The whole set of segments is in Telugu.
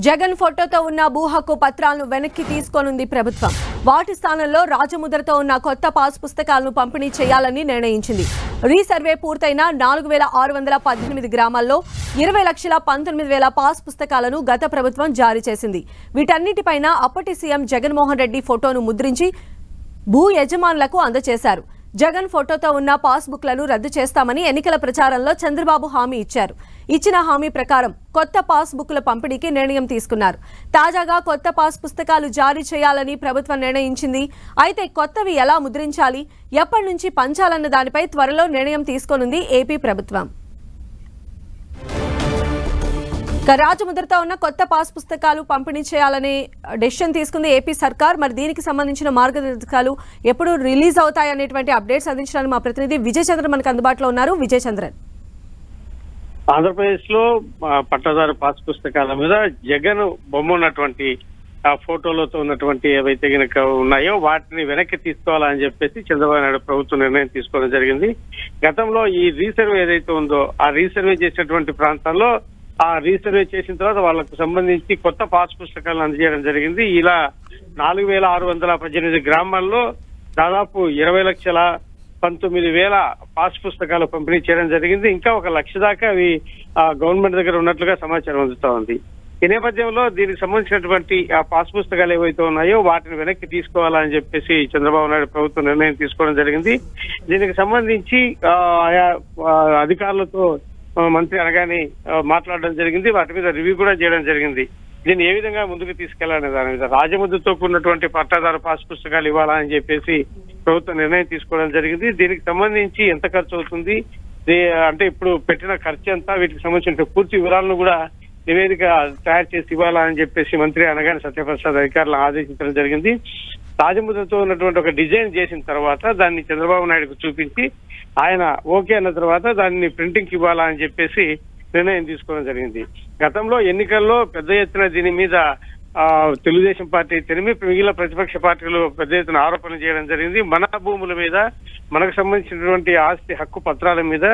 జగన్ ఫోటోతో ఉన్న భూ హక్కు పత్రాలను వెనక్కి తీసుకోనుంది ప్రభుత్వం. వాటి స్థానంలో రాజముద్రతో ఉన్న కొత్త పాస్ పుస్తకాలను పంపిణీ చేయాలని నిర్ణయించింది. రీసర్వే పూర్తయిన 4618 గ్రామాల్లో 20,19,000 పాస్ పుస్తకాలను గత ప్రభుత్వం జారీ చేసింది. వీటన్నిటిపైన అప్పటి సీఎం జగన్మోహన్ రెడ్డి ఫోటోను ముద్రించి భూ యజమానులకు అందజేశారు. జగన్ ఫోటోతో ఉన్న పాస్ బుక్లను రద్దు చేస్తామని ఎన్నికల ప్రచారంలో చంద్రబాబు హామీ ఇచ్చారు. ఇచ్చిన హామీ ప్రకారం కొత్త పాస్ బుక్ల పంపిణీకి నిర్ణయం తీసుకున్నారు. తాజాగా కొత్త పాస్ పుస్తకాలు జారీ చేయాలని ప్రభుత్వం నిర్ణయించింది. అయితే కొత్తవి ఎలా ముద్రించాలి, ఎప్పటి నుంచి పంచాలన్న దానిపై త్వరలో నిర్ణయం తీసుకోనుంది ఏపీ ప్రభుత్వం. రాజముద్రతో ఉన్న కొత్త పాస్ పుస్తకాలు పంపిణీ చేయాలనే డెసిషన్ తీసుకుంది ఏపీ సర్కార్. మరి దీనికి సంబంధించిన మార్గదర్శకాలు ఎప్పుడు రిలీజ్ అవుతాయి అనేటువంటి అప్డేట్స్ అందించడానికి మా ప్రతినిధి విజయ్ చంద్రన్ మనకు అందుబాటులో ఉన్నారు. విజయ్ చంద్రన్, ఆంధ్రప్రదేశ్ లో పట్టాదారు పాస్ పుస్తకాల మీద జగన్ బొమ్మ ఉన్నటువంటి ఆ ఫోటోలతో ఉన్నటువంటి ఏవైతే గనక ఉన్నాయో వాటిని వెనక్కి తీసుకోవాలని చెప్పేసి చంద్రబాబు నాయుడు ప్రభుత్వం నిర్ణయం తీసుకోవడం జరిగింది. గతంలో ఈ రీసర్వే ఏదైతే ఉందో ఆ రీసర్వే చేసినటువంటి ప్రాంతాల్లో ఆ రీసర్వే చేసిన తర్వాత వాళ్ళకు సంబంధించి కొత్త పాస్ పుస్తకాలను అందజేయడం జరిగింది. ఇలా 4618 గ్రామాల్లో దాదాపు 20,19,000 పాస్ పుస్తకాలు పంపిణీ చేయడం జరిగింది. ఇంకా 1,00,000 దాకా అవి గవర్నమెంట్ దగ్గర ఉన్నట్లుగా సమాచారం అందుతా ఉంది. ఈ నేపథ్యంలో దీనికి సంబంధించినటువంటి ఆ పాస్ పుస్తకాలు ఏవైతే ఉన్నాయో వాటిని వెనక్కి తీసుకోవాలని చెప్పేసి చంద్రబాబు నాయుడు ప్రభుత్వం నిర్ణయం తీసుకోవడం జరిగింది. దీనికి సంబంధించి ఆయా అధికారులతో మంత్రి అనగానే మాట్లాడడం జరిగింది. వాటి మీద రివ్యూ కూడా చేయడం జరిగింది. దీన్ని ఏ విధంగా ముందుకు తీసుకెళ్లాలనే దాని మీద రాజముద్రతో కూడినటువంటి పట్టాదారు పాస్ పుస్తకాలు ఇవ్వాలని చెప్పేసి ప్రభుత్వం నిర్ణయం తీసుకోవడం జరిగింది. దీనికి సంబంధించి ఎంత ఖర్చు అవుతుంది, అంటే ఇప్పుడు పెట్టిన ఖర్చు ఎంత, వీటికి సంబంధించిన పూర్తి వివరాలను కూడా నివేదిక తయారు చేసి ఇవ్వాలని చెప్పేసి మంత్రి అనగానే సత్యప్రసాద్ అధికారులను ఆదేశించడం జరిగింది. రాజముద్రతో ఉన్నటువంటి ఒక డిజైన్ చేసిన తర్వాత దాన్ని చంద్రబాబు నాయుడుకు చూపించి ఆయన ఓకే అన్న తర్వాత దాన్ని ప్రింటింగ్ ఇవ్వాలా అని చెప్పేసి నిర్ణయం తీసుకోవడం జరిగింది. గతంలో ఎన్నికల్లో పెద్ద ఎత్తున దీని మీద తెలుగుదేశం పార్టీ తెలిమి మిగిలిన ప్రతిపక్ష పార్టీలు పెద్ద ఎత్తున ఆరోపణలు చేయడం జరిగింది. మన భూముల మీద మనకు సంబంధించినటువంటి ఆస్తి హక్కు పత్రాల మీద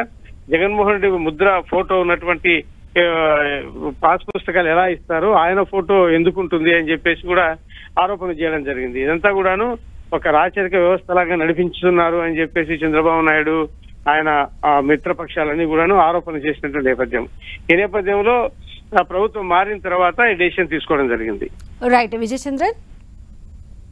జగన్మోహన్ రెడ్డి ముద్ర ఫోటో ఉన్నటువంటి పాస్ పుస్తకాలు ఎలా ఇస్తారు, ఆయన ఫోటో ఎందుకు ఉంటుంది అని చెప్పేసి కూడా ఆరోపణలు చేయడం జరిగింది. ఇదంతా కూడాను ఒక రాచరిక వ్యవస్థలాగా నడిపించుతున్నారు అని చెప్పేసి చంద్రబాబు నాయుడు ఆయన మిత్రపక్షాలన్నీ కూడాను ఆరోపణ చేసినటువంటి నేపథ్యం. ఈ నేపథ్యంలో ప్రభుత్వం మారిన తర్వాత ఈ డెసిషన్ తీసుకోవడం జరిగింది. రైట్ విజయ్ చంద్రన్.